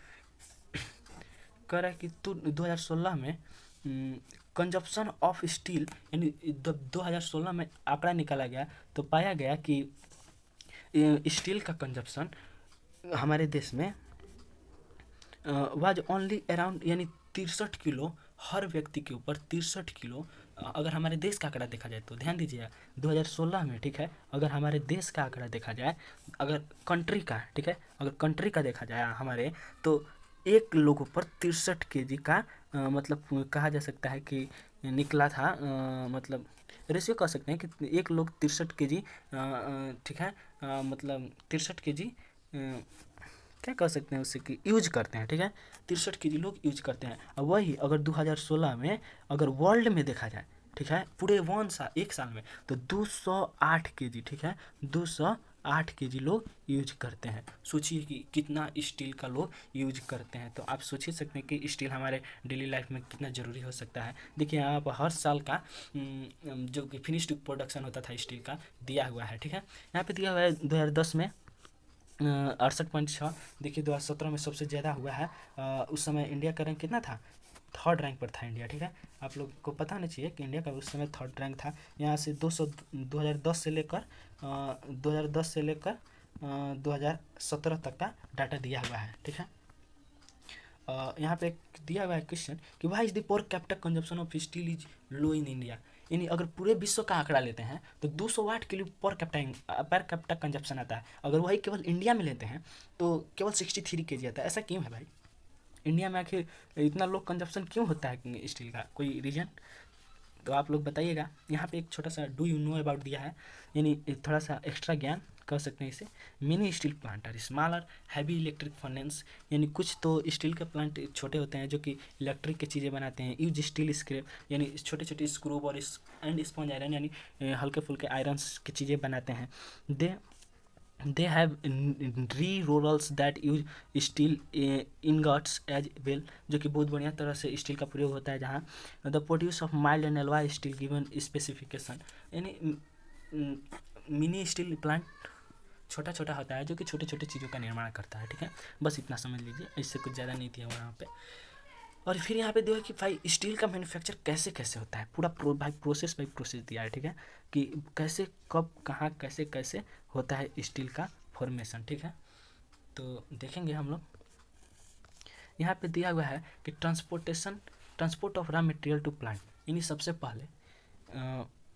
S1: कह रहा है कि 2016 में कंजप्शन ऑफ स्टील, यानी 2016 में आंकड़ा निकाला गया तो पाया गया कि स्टील का कंजप्शन हमारे देश में वाज ओनली अराउंड, यानी 63 किलो हर व्यक्ति के ऊपर, 63 किलो। अगर हमारे देश का आंकड़ा देखा जाए तो ध्यान दीजिए 2016 में, ठीक है, अगर हमारे देश का आंकड़ा देखा जाए, अगर कंट्री का, ठीक है, अगर कंट्री का देखा जाए हमारे, तो एक लोगों पर 63 kg का मतलब कहा जा सकता है कि निकला था, मतलब रेशियो कह सकते हैं कि एक लोग 63 kg, ठीक है, मतलब 63 kg क्या कह सकते हैं उससे कि यूज करते हैं, ठीक है। 63 kg लोग यूज करते हैं। अब वही अगर 2016 में अगर वर्ल्ड में देखा जाए, ठीक है, पूरे एक साल में, तो 208 kg, ठीक है, 208 kg लोग यूज करते हैं। सोचिए कि कितना स्टील का लोग यूज करते हैं, तो आप सोच ही सकते हैं कि स्टील हमारे डेली लाइफ में कितना ज़रूरी हो सकता है। देखिए यहाँ पर हर साल का जो कि फिनिश्ड प्रोडक्शन होता था स्टील का दिया हुआ है, ठीक है। यहाँ पे दिया हुआ है 2010 में 68.6। देखिए 2017 में सबसे ज़्यादा हुआ है। उस समय इंडिया का रैंक कितना था? 3rd रैंक पर था इंडिया, ठीक है। आप लोग को पता होना चाहिए कि इंडिया का उस समय 3rd रैंक था। यहाँ से 2010 से लेकर 2017 तक का डाटा दिया हुआ है, ठीक है। यहाँ पे दिया हुआ है क्वेश्चन कि why is the per capita consumption of steel is low in India, यानी अगर पूरे विश्व का आंकड़ा लेते हैं तो 200 वाट के लिए पर कैपिटा कंजप्शन आता है। अगर वही केवल इंडिया में लेते हैं तो केवल 63 kg आता है। ऐसा क्यों है भाई? इंडिया में आखिर इतना लो कंजप्शन क्यों होता है स्टील का? कोई रीजन तो आप लोग बताइएगा। यहाँ पे एक छोटा सा डू यू नो अबाउट दिया है, यानी थोड़ा सा एक्स्ट्रा ज्ञान कह सकते हैं इसे। Mini steel plant are smaller heavy electric furnace, यानी कुछ तो स्टील के प्लांट छोटे होते हैं जो कि इलेक्ट्रिक की चीज़ें बनाते हैं। यूज स्टील स्क्रैप, यानी छोटे छोटे स्क्रू और एंड स्पॉन्ज आयरन, यानी हल्के फुल्के आयरन्स की चीज़ें बनाते हैं। They have re rollers that use steel ingots as well, जो कि बहुत बढ़िया तरह से स्टील का प्रयोग होता है। जहाँ the produce of mild and alloy steel given specification, यानी मिनी स्टील प्लांट छोटा छोटा होता है जो कि छोटे छोटे चीज़ों का निर्माण करता है। ठीक है, बस इतना समझ लीजिए, इससे कुछ ज़्यादा नहीं दिया हुआ यहाँ पे। और फिर यहाँ पे देखो कि भाई स्टील का मैन्युफैक्चर कैसे कैसे होता है, पूरा भाई प्रोसेस बाई प्रोसेस दिया है। ठीक है, कि कैसे कब कहाँ कैसे कैसे होता है स्टील का फॉर्मेशन। ठीक है, तो देखेंगे हम लोग। यहाँ पे दिया हुआ है कि transport of raw material to plant, यानी सबसे पहले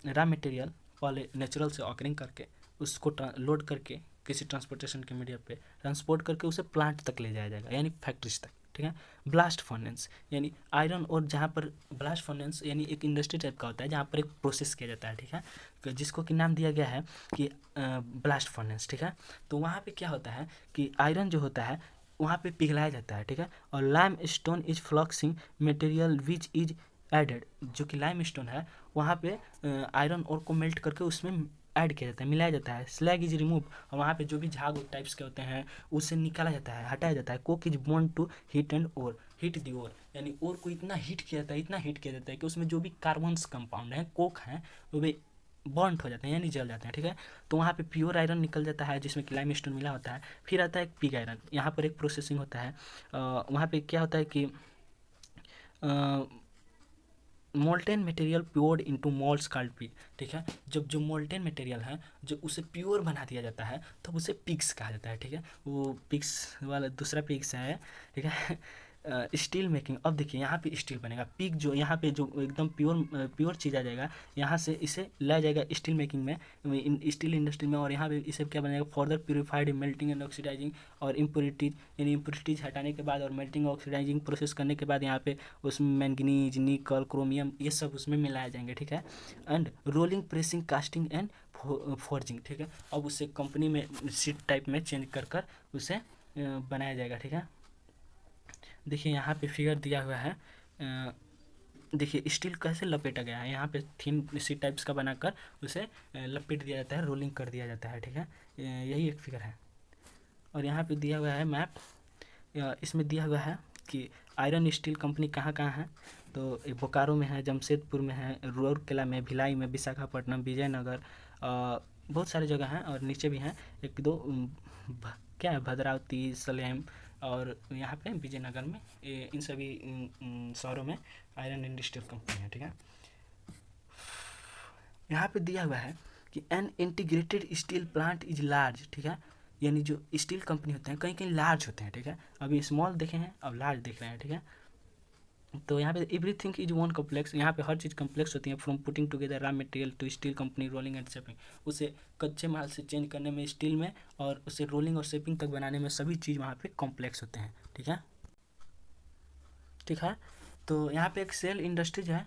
S1: रॉ मटेरियल पहले नेचुरल से ऑकरिंग करके उसको लोड करके किसी ट्रांसपोर्टेशन के मीडिया पे ट्रांसपोर्ट करके उसे प्लांट तक ले जाया जाएगा, यानी फैक्ट्रीज तक। ठीक है, ब्लास्ट फर्नेस, यानी आयरन और जहाँ पर ब्लास्ट फर्नेस यानी एक इंडस्ट्री टाइप का होता है जहाँ पर एक प्रोसेस किया जाता है। ठीक है, जिसको कि नाम दिया गया है कि ब्लास्ट फर्नेस। ठीक है, तो वहाँ पे क्या होता है कि आयरन जो होता है वहाँ पे पिघलाया जाता है। ठीक है, और limestone is fluxing material which is added, जो कि लाइम स्टोन है वहाँ पे आयरन और को मेल्ट करके उसमें ऐड किया जाता है, मिलाया जाता है। स्लैग इज रिमूव, और वहाँ पे जो भी झाग टाइप्स के होते हैं उससे निकाला जाता है, हटाया जाता है। Coke is bond to heat and ore, heat the ore, यानी ओर को इतना हीट किया जाता है, इतना हीट किया जाता है कि उसमें जो भी कार्बन्स कंपाउंड हैं कोक हैं वो भी बॉन्ड हो जाते हैं, यानी जल जाते हैं। ठीक है, तो वहाँ पे प्योर आयरन निकल जाता है जिसमें कि लाइम स्टोन मिला होता है। फिर आता है पिग आयरन, यहाँ पर एक प्रोसेसिंग होता है। वहाँ पे क्या होता है कि molten material poured into moulds called pig. ठीक है, जब जो मोल्टेन मटेरियल है जो उसे प्योर बना दिया जाता है तब उसे पिग्स कहा जाता है। ठीक है, वो पिग्स वाला दूसरा पिग्स है। ठीक है, स्टील मेकिंग, अब देखिए यहाँ पे स्टील बनेगा। पिग जो यहाँ पे जो एकदम प्योर चीज़ आ जाएगा, यहाँ से इसे लाया जाएगा स्टील मेकिंग में, स्टील इंडस्ट्री में। और यहाँ पे इसे क्या बनेगा, further purified melting and oxidising और इम्प्योरिटीज, यानी इम्प्योरिटीज हटाने के बाद और मेल्टिंग ऑक्सीडाइजिंग प्रोसेस करने के बाद यहाँ पे उसमें मैंगनीज निकल क्रोमियम ये सब उसमें मिलाए जाएंगे। ठीक है, and rolling pressing casting and forging. ठीक है, अब उसे कंपनी में शीट टाइप में चेंज कर उसे बनाया जाएगा। ठीक है, देखिए यहाँ पे फिगर दिया हुआ है। देखिए स्टील कैसे लपेटा गया है, यहाँ पे थिन सी टाइप्स का बनाकर उसे लपेट दिया जाता है, रोलिंग कर दिया जाता है। ठीक है, यही एक फिगर है। और यहाँ पे दिया हुआ है मैप, इसमें दिया हुआ है कि आयरन स्टील कंपनी कहाँ कहाँ है। तो बोकारो में है, जमशेदपुर में है, रूरकेला में, भिलाई में, विशाखापट्टनम, विजयनगर, बहुत सारी जगह हैं। और नीचे भी हैं एक दो क्या है, भद्रावती, सलेम और यहाँ पे विजयनगर में, इन सभी शहरों में आयरन इंडस्ट्रियल कंपनी है। ठीक है, यहाँ पे दिया हुआ है कि an integrated steel plant is large. ठीक है, यानी जो स्टील कंपनी होते हैं कहीं कहीं लार्ज होते हैं। ठीक है, अभी स्मॉल देखे हैं अब लार्ज देख रहे हैं। ठीक है, तो यहाँ पे एवरीथिंग इज वन कॉम्प्लेक्स, यहाँ पे हर चीज़ कॉम्प्लेक्स होती है। From putting together raw material to steel company rolling and shaping, उसे कच्चे माल से चेंज करने में स्टील में और उसे रोलिंग और शेपिंग तक बनाने में सभी चीज़ वहाँ पे कॉम्प्लेक्स होते हैं। ठीक है, ठीक है, तो यहाँ पे एक सेल इंडस्ट्रीज है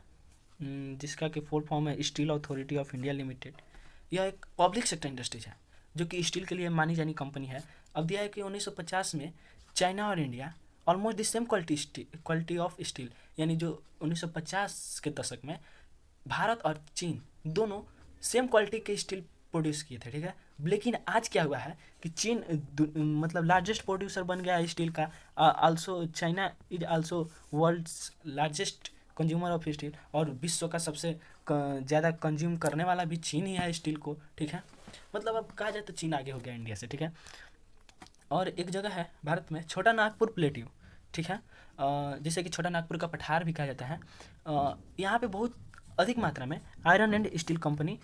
S1: जिसका कि फुल फॉर्म है steel authority of India limited. यह एक पब्लिक सेक्टर इंडस्ट्रीज है जो कि स्टील के लिए मानी जानी कंपनी है। अब दिया है कि 1950 में चाइना और India almost the same quality of steel, यानी जो 1950 के दशक में भारत और चीन दोनों सेम क्वालिटी के स्टील प्रोड्यूस किए थे। ठीक है, लेकिन आज क्या हुआ है कि चीन मतलब लार्जेस्ट प्रोड्यूसर बन गया है स्टील का। Also China is also world's largest consumer of steel, और विश्व का सबसे ज़्यादा कंज्यूम करने वाला भी चीन ही है स्टील को। ठीक है, मतलब अब कहा जाए तो चीन आगे हो गया इंडिया से। ठीक है, और एक जगह है भारत में छोटा नागपुर प्लेट्यू। ठीक है, जैसे कि छोटा नागपुर का पठार भी कहा जाता है। यहाँ पे बहुत अधिक मात्रा में आयरन एंड स्टील कंपनी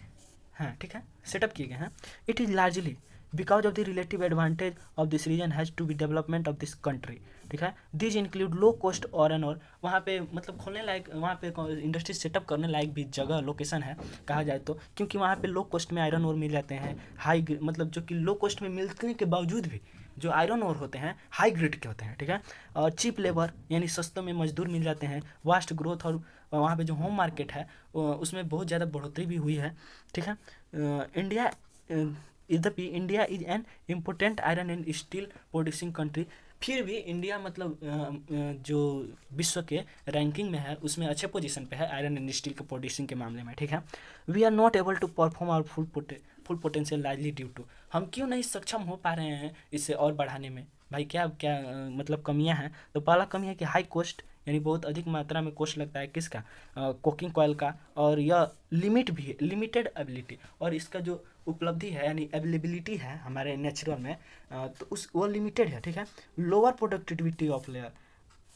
S1: हैं। ठीक है, सेटअप किए गए हैं। It is largely because of the relative advantage of this region has to be development of this country, ठीक है। This include low cost iron और वहाँ पे मतलब खोलने लायक, वहाँ पे इंडस्ट्री सेटअप करने लायक भी जगह लोकेशन है कहा जाए तो, क्योंकि वहाँ पे लो कॉस्ट में आयरन और मिल जाते हैं, हाई मतलब जो कि लो कॉस्ट में मिलने के बावजूद भी जो आयरन और होते हैं हाई ग्रेड के होते हैं, ठीक है। और चीप लेबर यानी सस्ते में मजदूर मिल जाते हैं, वास्ट ग्रोथ और वहाँ पे जो होम मार्केट है उसमें बहुत ज़्यादा बढ़ोतरी भी हुई है, ठीक है। इंडिया यद्यपि India is an important iron and steel producing country, फिर भी इंडिया मतलब जो विश्व के रैंकिंग में है उसमें अच्छे पोजीशन पे है आयरन एंड स्टील के प्रोड्यूसिंग के मामले में, ठीक है। We are not able to perform our full potential largely due to, हम क्यों नहीं सक्षम हो पा रहे हैं इसे और बढ़ाने में, भाई क्या क्या मतलब कमियां हैं। तो पहला कमी है कि हाई कॉस्ट यानी बहुत अधिक मात्रा में कॉस्ट लगता है किसका, कोकिंग कॉयल का, और यह लिमिट भी है, लिमिटेड एबिलिटी, और इसका जो उपलब्धि है यानी अवेलेबिलिटी है हमारे नेचुरल में तो उस वो लिमिटेड है, ठीक है। Lower productivity of labour,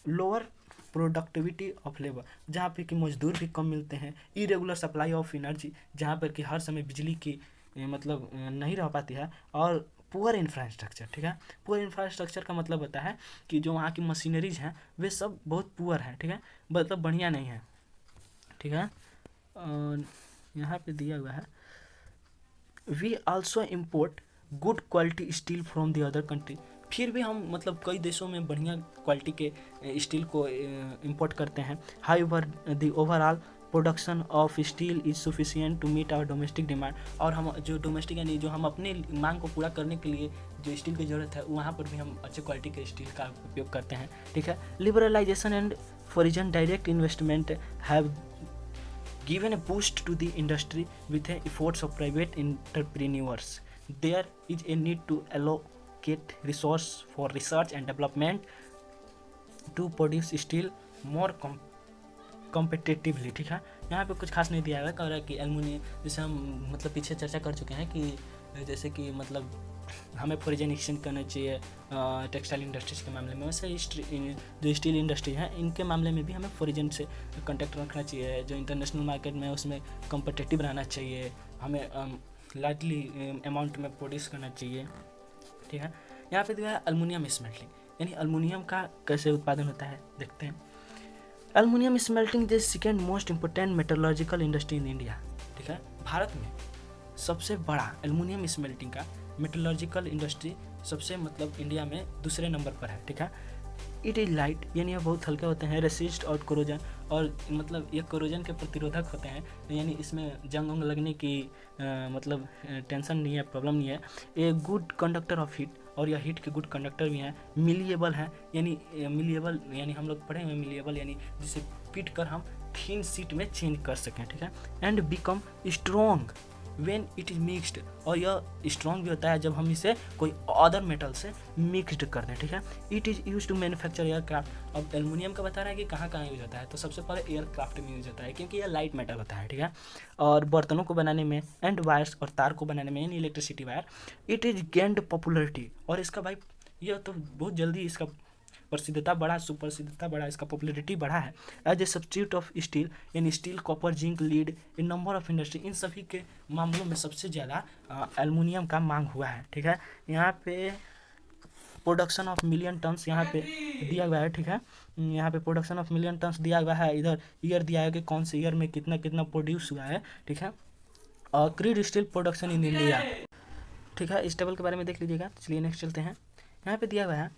S1: lower productivity of labour जहाँ पे कि मजदूर भी कम मिलते हैं, इरेगुलर सप्लाई ऑफ एनर्जी जहाँ पर कि हर समय बिजली की मतलब नहीं रह पाती है, और पुअर इंफ्रास्ट्रक्चर, ठीक है। पुअर इंफ्रास्ट्रक्चर का मतलब होता है कि जो वहाँ की मशीनरीज हैं वे सब बहुत पुअर हैं, ठीक है, मतलब बढ़िया नहीं है, ठीक है। और यहाँ पे दिया हुआ है we also import good quality steel from the other country, फिर भी हम मतलब कई देशों में बढ़िया क्वालिटी के स्टील को इम्पोर्ट करते हैं। However the overall production of steel is sufficient to meet our domestic demand, और हम जो डोमेस्टिक यानी जो हम अपने मांग को पूरा करने के लिए जो स्टील की ज़रूरत है वहाँ पर भी हम अच्छे क्वालिटी के स्टील का उपयोग करते हैं, ठीक है। Liberalisation and foreign direct investment have given a boost to the industry with the efforts of private entrepreneurs. There is a need to allocate resource for research and development to produce steel more competitively, ठीक है। यहाँ पे कुछ खास नहीं दिया हुआ है, कह रहा है कि एल्युमिनियम, जैसे हम मतलब पीछे चर्चा कर चुके हैं कि जैसे कि मतलब हमें फॉरेन एक्सचेंज करना चाहिए टेक्सटाइल इंडस्ट्रीज के मामले में, वैसे जो स्टील इंडस्ट्री है इनके मामले में भी हमें फॉरेन से कॉन्टैक्ट रखना चाहिए, जो इंटरनेशनल मार्केट में उसमें कम्पिटिटिव रहना चाहिए, हमें लार्जली अमाउंट में प्रोड्यूस करना चाहिए, ठीक है। यहाँ पे दिया है एल्युमिनियम स्मेल्टिंग, यानी एल्युमिनियम का कैसे उत्पादन होता है देखते हैं। Aluminium smelting is second most important metallurgical industry in India, ठीक है। भारत में सबसे बड़ा एल्युमिनियम स्मेल्टिंग का मेटलर्जिकल इंडस्ट्री सबसे मतलब इंडिया में दूसरे नंबर पर है, ठीक है। इट इज़ लाइट यानी ये बहुत हल्के होते हैं, रेसिस्ट और कोरोजन, और मतलब ये कोरोजन के प्रतिरोधक होते हैं, यानी इसमें जंग वंग लगने की मतलब टेंशन नहीं है, प्रॉब्लम नहीं है। ये गुड कंडक्टर ऑफ हीट, और यह हीट के गुड कंडक्टर भी हैं। मिलिएबल है यानी मिलिएबल यानी हम लोग पढ़े हुए मिलिएबल यानी जिसे पीट कर हम थीन सीट में चेंज कर सकें, ठीक है। And become strong when it is mixed, और यह स्ट्रॉन्ग भी होता है जब हम इसे कोई अदर मेटल से मिक्सड कर दें, ठीक है। It is use to manufacture aircraft, अब एल्युमिनियम का बता रहा है कि कहाँ कहाँ यूज होता है, तो सबसे पहले एयरक्राफ्ट में यूज होता है क्योंकि यह लाइट मेटल होता है, ठीक है। और बर्तनों को बनाने में, एंड वायर्स और तार को बनाने में यानी electricity wire, it is gained popularity, और इसका भाई यह तो बहुत जल्दी इसका प्रसिद्धता बढ़ा, सुप्रसिद्धता बढ़ा, इसका पॉपुलरिटी बढ़ा है as a substitute of steel यानी steel, copper, zinc, lead in number of industry, इन सभी के मामलों में सबसे ज़्यादा एल्युमिनियम का मांग हुआ है, ठीक है। यहाँ पे प्रोडक्शन ऑफ मिलियन टन्स यहाँ पे दिया हुआ है, ठीक है। यहाँ पे प्रोडक्शन ऑफ मिलियन टन्स दिया हुआ है, इधर ईयर दिया है कि कौन से ईयर में कितना कितना प्रोड्यूस हुआ है, ठीक है। और crude steel production in India, ठीक है। इस टेबल के बारे में देख लीजिएगा। चलिए नेक्स्ट चलते हैं। यहाँ पे दिया हुआ है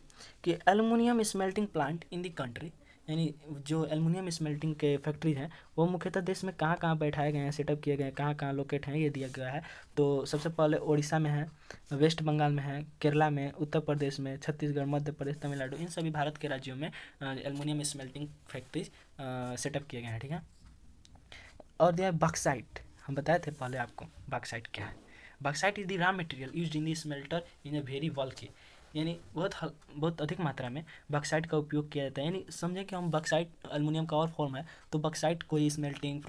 S1: कि aluminium smelting plant in the country, यानी जो एल्युमिनियम स्मेल्टिंग के फैक्ट्री हैं वो मुख्यतः देश में कहाँ कहाँ बैठाए गए हैं, सेटअप किए गए हैं, कहाँ कहाँ लोकेट हैं, ये दिया गया है। तो सबसे पहले उड़ीसा में है, वेस्ट बंगाल में है, केरला में, उत्तर प्रदेश में, छत्तीसगढ़, मध्य प्रदेश, तमिलनाडु, इन सभी भारत के राज्यों में एल्युमिनियम स्मेल्टिंग फैक्ट्री सेटअप किए गए हैं, ठीक है। और दिया है बॉक्साइट, हम बताए थे पहले आपको बॉक्साइट क्या है। Bauxite is the raw material used in the smelter in a very बल्की, यानी बहुत अधिक मात्रा में बॉक्साइट का उपयोग किया जाता है, यानी समझें कि हम बॉक्साइट एल्युमिनियम का और फॉर्म है, तो बॉक्साइट कोई स्मेल्टिंग